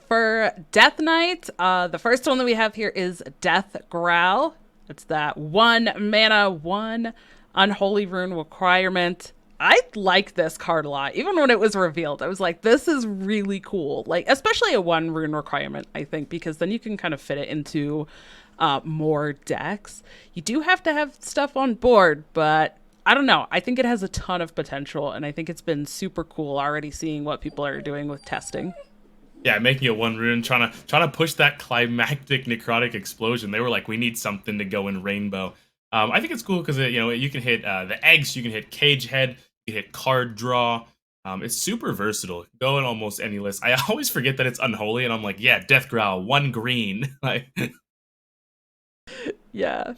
for Death Knight, the first one that we have here is Death Growl. It's that 1 mana, 1 unholy rune requirement. I like this card a lot. Even when it was revealed, I was like, this is really cool. Like, especially a 1 rune requirement, I think, because then you can kind of fit it into more decks. You do have to have stuff on board, but I don't know. I think it has a ton of potential, and I think it's been super cool already seeing what people are doing with testing. Yeah, making it 1 rune, trying to push that climactic necrotic explosion. They were like, we need something to go in rainbow. I think it's cool because you can hit the eggs, you can hit cage head, you can hit card draw. It's super versatile. Go in almost any list. I always forget that it's unholy, and I'm like, yeah, Death Growl, 1 green. Like, Yeah.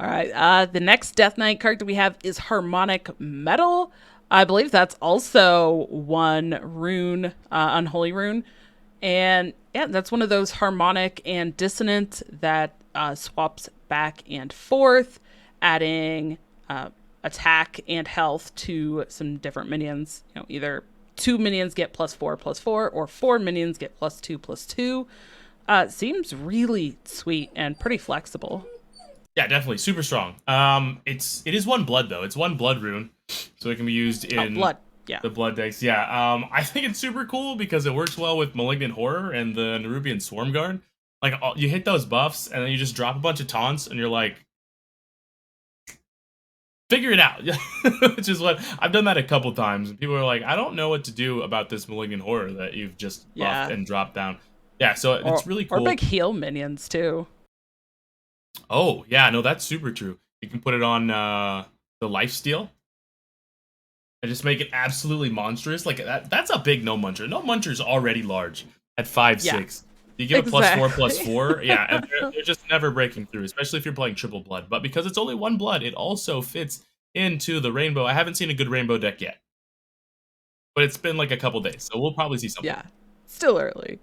All right. The next Death Knight card that we have is Harmonic Metal. I believe that's also 1 rune, unholy rune. And yeah, that's one of those harmonic and dissonant that swaps back and forth, adding attack and health to some different minions. Either 2 minions get +4/+4, or 4 minions get +2/+2. Seems really sweet and pretty flexible. yeah, definitely super strong. It is 1 blood though. It's 1 blood rune, so it can be used Oh, in blood. Yeah. the blood decks. Yeah. I think it's super cool because it works well with Malignant Horror and the Nerubian Swarm Guard. Like you hit those buffs and then you just drop a bunch of taunts and you're like, figure it out. Which is what I've done that a couple times, and people are like, I don't know what to do about this Malignant Horror that you've just buffed Yeah. and dropped down. Yeah, so it's really Or cool. big heal minions too. Oh yeah, no, that's super true. You can put it on the lifesteal and just make it absolutely monstrous. Like that's a big no muncher. No muncher's already large at five Yeah. six. You give it +4 Exactly. +4, yeah, and they're just never breaking through, especially if you're playing triple blood. But because it's only 1 blood, it also fits into the rainbow. I haven't seen a good rainbow deck yet, but it's been like a couple days, so we'll probably see something. Yeah. Still early.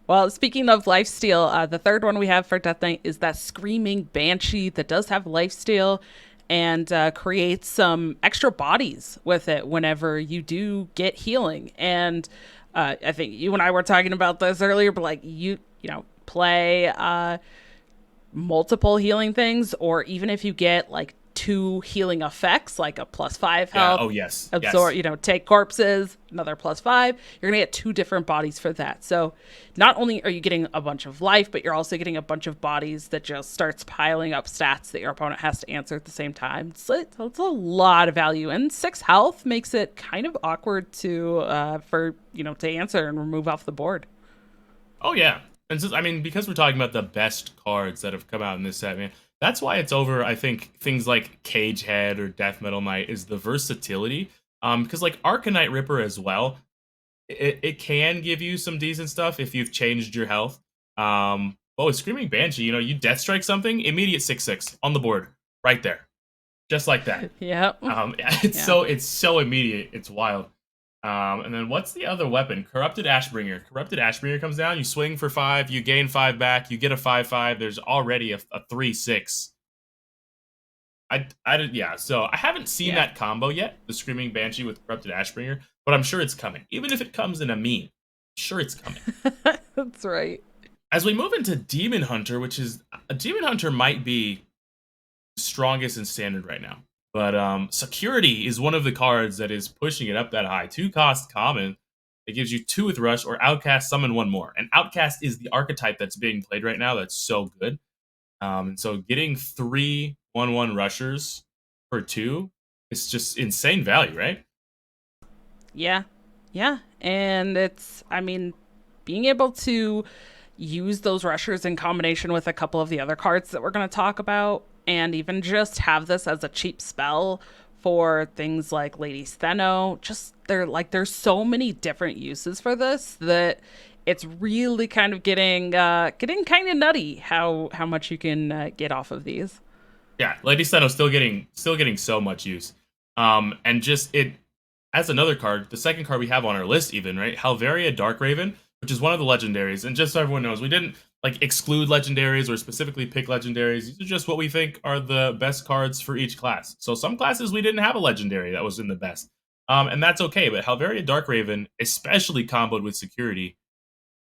Well, speaking of lifesteal, the third one we have for Death Knight is that Screaming Banshee that does have lifesteal and creates some extra bodies with it whenever you do get healing. And I think you and I were talking about this earlier, but like play multiple healing things, or even if you get like 2 healing effects, like a +5 Yeah. health, Oh yes. absorb, Yes. take corpses, another +5, you're gonna get 2 different bodies for that. So not only are you getting a bunch of life, but you're also getting a bunch of bodies that just starts piling up stats that your opponent has to answer at the same time. It's a lot of value, and 6 health makes it kind of awkward to to answer and remove off the board. Oh yeah, and since, I mean, because we're talking about the best cards that have come out in this set, man, that's why it's over. I think things like Cage Head or Death Metal Knight is the versatility. Because like Arcanite Ripper as well, it can give you some decent stuff if you've changed your health. But with Screaming Banshee, you Death Strike something, immediate 6/6 on the board, right there, just like that. Yep. Yeah. It's so immediate. It's wild. And then what's the other weapon? Corrupted Ashbringer. Corrupted Ashbringer comes down. You swing for 5. You gain 5 back. You get a 5/5. There's already a 3/6. Yeah. So I haven't seen Yeah. that combo yet. The Screaming Banshee with Corrupted Ashbringer, but I'm sure it's coming. Even if it comes in a meme, sure it's coming. That's right. As we move into Demon Hunter, which is a Demon Hunter might be strongest in standard right now. But security is one of the cards that is pushing it up that high. 2 cost common. It gives you 2 with rush, or outcast, summon 1 more. And outcast is the archetype that's being played right now. That's so good. And so getting 3/1/1 rushers for 2 is just insane value, right? Yeah. Yeah. And I mean, being able to use those rushers in combination with a couple of the other cards that we're going to talk about, and even just have this as a cheap spell for things like Lady Steno. Just there's so many different uses for this that it's really kind of getting kind of nutty how much you can get off of these. Yeah, Lady Steno still getting so much use. And just it as another card, the second card we have on our list, even, right? Halveria Darkraven, which is one of the legendaries. And just so everyone knows, we didn't like exclude legendaries or specifically pick legendaries. These are just what we think are the best cards for each class. So some classes we didn't have a legendary that was in the best. And that's okay. But Halveria Darkraven, especially comboed with security,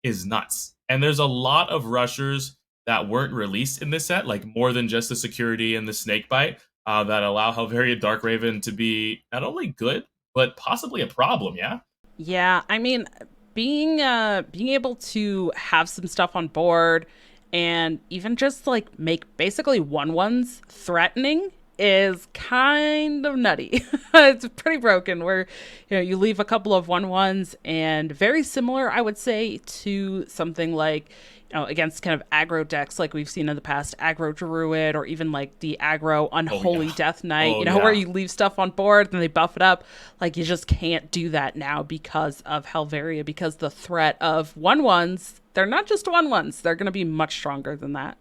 is nuts. And there's a lot of rushers that weren't released in this set, like more than just the security and the snake bite, that allow Helveria Darkraven to be not only good, but possibly a problem, yeah? Yeah, I mean, being able to have some stuff on board and even just like make basically one ones threatening is kind of nutty. It's pretty broken where you leave a couple of one ones and very similar, I would say, to something like against kind of aggro decks like we've seen in the past, aggro Druid, or even like the aggro Oh, Unholy yeah. Death Knight, Oh, where yeah. you leave stuff on board and they buff it up. Like, you just can't do that now because of Helveria, because the threat of one ones, they're not just one ones, they're going to be much stronger than that.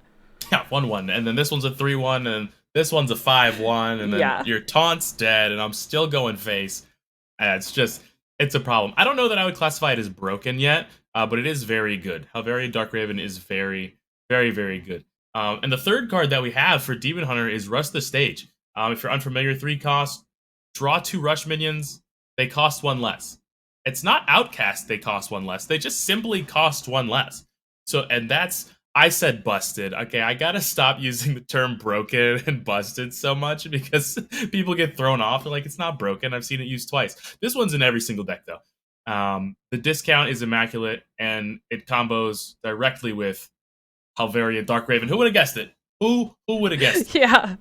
Yeah, 1-1. And then this one's a 3-1, and this one's a 5-1, and then Yeah. your taunt's dead, and I'm still going face. And it's a problem. I don't know that I would classify it as broken yet, but it is very good. Helveria Darkraven is very, very, very good. And the third card that we have for Demon Hunter is Rush the Stage. If you're unfamiliar, 3 cost, draw 2 rush minions, they cost 1 less. It's not Outcast they cost 1 less, they just simply cost 1 less. So, and that's, I said busted. Okay, I gotta stop using the term broken and busted so much because people get thrown off. They're like, it's not broken. I've seen it used twice. This one's in every single deck, though. The discount is immaculate, and it combos directly with Helveria Darkraven. Who would have guessed it? Who would have guessed? Yeah.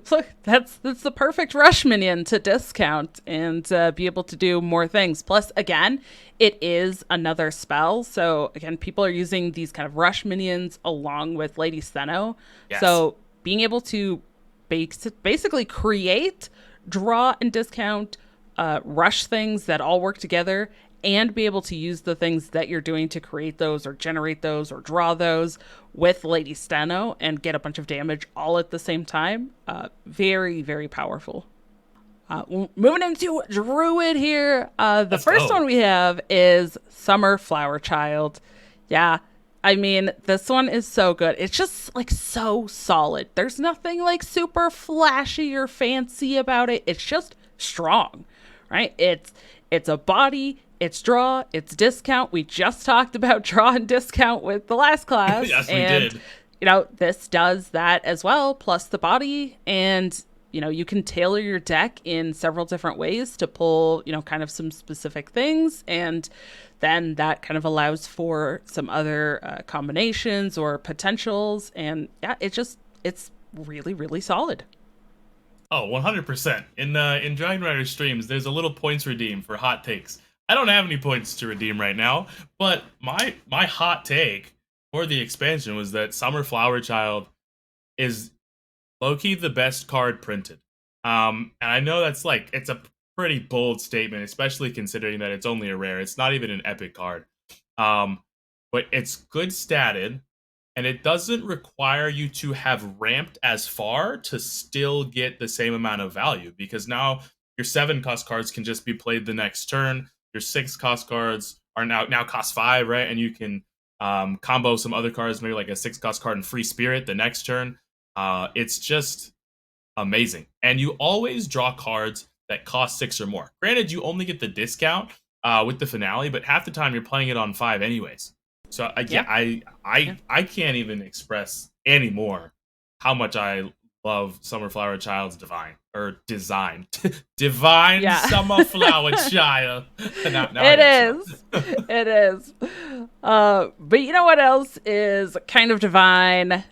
Look, that's the perfect rush minion to discount and be able to do more things. Plus, again, it is another spell. So, again, people are using these kind of rush minions along with Lady Steno. Yes. So, being able to basically create, draw, and discount rush things that all work together, and be able to use the things that you're doing to create those or generate those or draw those with Lady Steno and get a bunch of damage all at the same time. Very, very powerful. Moving into Druid here. Let's First go. one we have is Summer Flower Child. Yeah, I mean, this one is so good. It's just like so solid. There's nothing like super flashy or fancy about it. It's just strong, right? It's a body, it's draw, it's discount. We just talked about draw and discount with the last class. Yes, we and, did. This does that as well, plus the body. And, you can tailor your deck in several different ways to pull, kind of some specific things. And then that kind of allows for some other combinations or potentials. And yeah, it's really, really solid. Oh, 100%. In Dragon Rider streams, there's a little points redeem for hot takes. I don't have any points to redeem right now, but my hot take for the expansion was that Summer Flower Child is low-key the best card printed. And I know that's like, it's a pretty bold statement, especially considering that it's only a rare. It's not even an epic card. Um, but it's good statted, and it doesn't require you to have ramped as far to still get the same amount of value, because now your 7 cost cards can just be played the next turn. Your 6 cost cards are now cost 5, right? And you can combo some other cards, maybe like a 6 cost card and Free Spirit the next turn. It's just amazing. And you always draw cards that cost 6 or more. Granted, you only get the discount with the finale, but half the time you're playing it on 5 anyways. So Yeah. I can't even express anymore how much I love Summer Flower Child's design. Divine Yeah. Summer Flower Child. Now It is. It is. But you know what else is kind of divine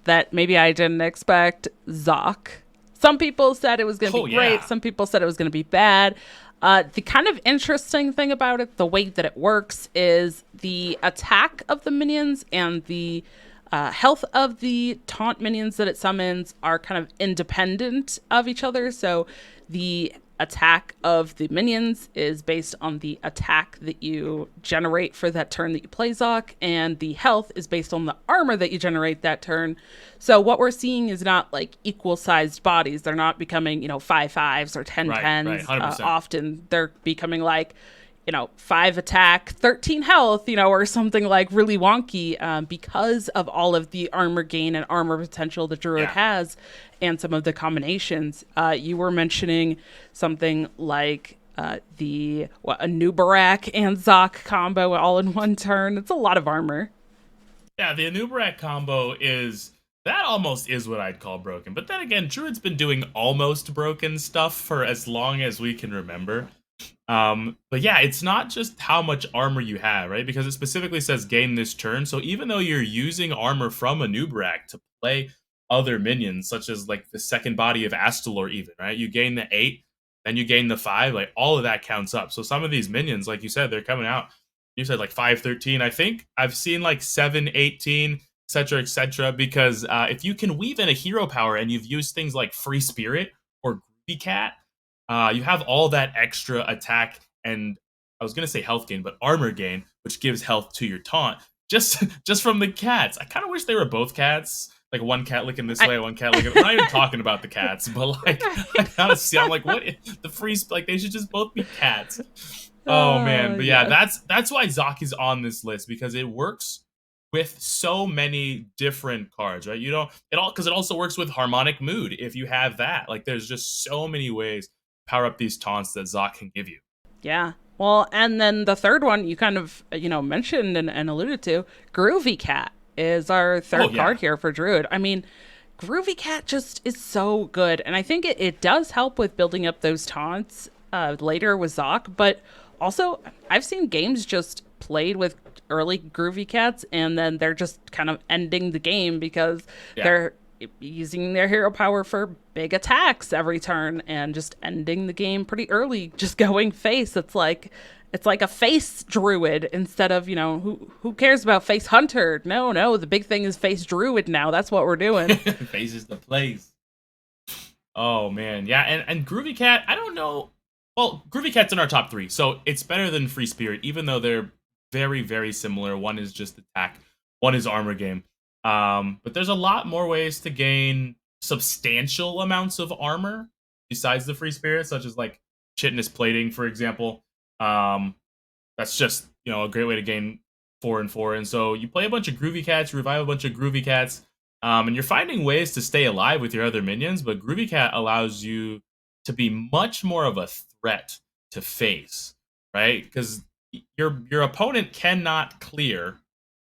that maybe I didn't expect? Zoc. Some people said it was going to be great. Yeah. Some people said it was going to be bad. The kind of interesting thing about it, the way that it works, is the attack of the minions and the health of the taunt minions that it summons are kind of independent of each other. So the attack of the minions is based on the attack that you generate for that turn that you play Zoc, and the health is based on the armor that you generate that turn. So what we're seeing is not like equal sized bodies. They're not becoming, 5/5s or 10/10s. Right, 100%. Often they're becoming like, 5 attack, 13 health, or something like really wonky because of all of the armor gain and armor potential the Druid has and some of the combinations. You were mentioning something like A Nubarak and Zoc combo all in one turn. It's a lot of armor. Yeah, the Anubarak combo is that almost is what I'd call broken. But then again, Druid's been doing almost broken stuff for as long as we can remember. But yeah, it's not just how much armor you have, right? Because it specifically says gain this turn. So even though you're using armor from a Nubarak to play other minions, such as like the second body of Astalor, even, right? You gain the 8, then you gain the 5, like all of that counts up. So some of these minions, like you said, they're coming out. You said like 513. I think I've seen like 718, etc., because if you can weave in a hero power and you've used things like Free Spirit or Groovy Cat, you have all that extra attack and I was gonna say health gain, but armor gain, which gives health to your taunt just from the cats. I kind of wish they were both cats, like one cat looking this I, way, one cat looking. I'm not even talking about the cats, but like I honestly, I'm like, what the free like they should just both be cats. Oh man, but yeah, yeah. that's why Zoc is on this list because it works with so many different cards, right? You don't it all because it also works with harmonic mood if you have that. Like there's just so many ways to power up these taunts that Zoc can give you. Yeah. Well, and then the third one you kind of, mentioned and alluded to, Groovy Cat is our Oh third yeah. card here for Druid. I mean, Groovy Cat just is so good. And I think it does help with building up those taunts later with Zoc. But also, I've seen games just played with early Groovy Cats and then they're just kind of ending the game because Yeah. they're using their hero power for big attacks every turn and just ending the game pretty early, just going face. It's like a face druid instead of, who cares about face hunter? No, the big thing is face druid now. That's what we're doing. Phases the plays. Oh man, yeah, and Groovy Cat. I don't know. Well, Groovy Cat's in our top 3, so it's better than Free Spirit, even though they're very, very similar. One is just attack, one is armor game. But there's a lot more ways to gain substantial amounts of armor besides the Free Spirit, such as like Chitinous Plating, for example. Um, that's just a great way to gain 4 and 4. And so you play a bunch of Groovy Cats, revive a bunch of Groovy Cats, and you're finding ways to stay alive with your other minions. But Groovy Cat allows you to be much more of a threat to face, right? Because your opponent cannot clear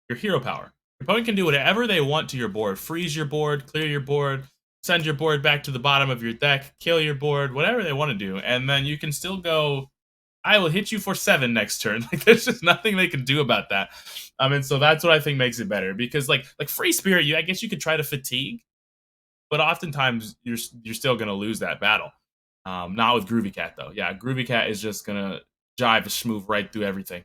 your hero power. Your opponent can do whatever they want to your board, freeze your board, clear your board, send your board back to the bottom of your deck, kill your board, whatever they want to do, and then you can still go I will hit you for 7 next turn. Like there's just nothing they can do about that. And so that's what I think makes it better because like Free Spirit, I guess you could try to fatigue, but oftentimes you're still gonna lose that battle. Not with Groovy Cat though. Yeah, Groovy Cat is just gonna jive smooth right through everything.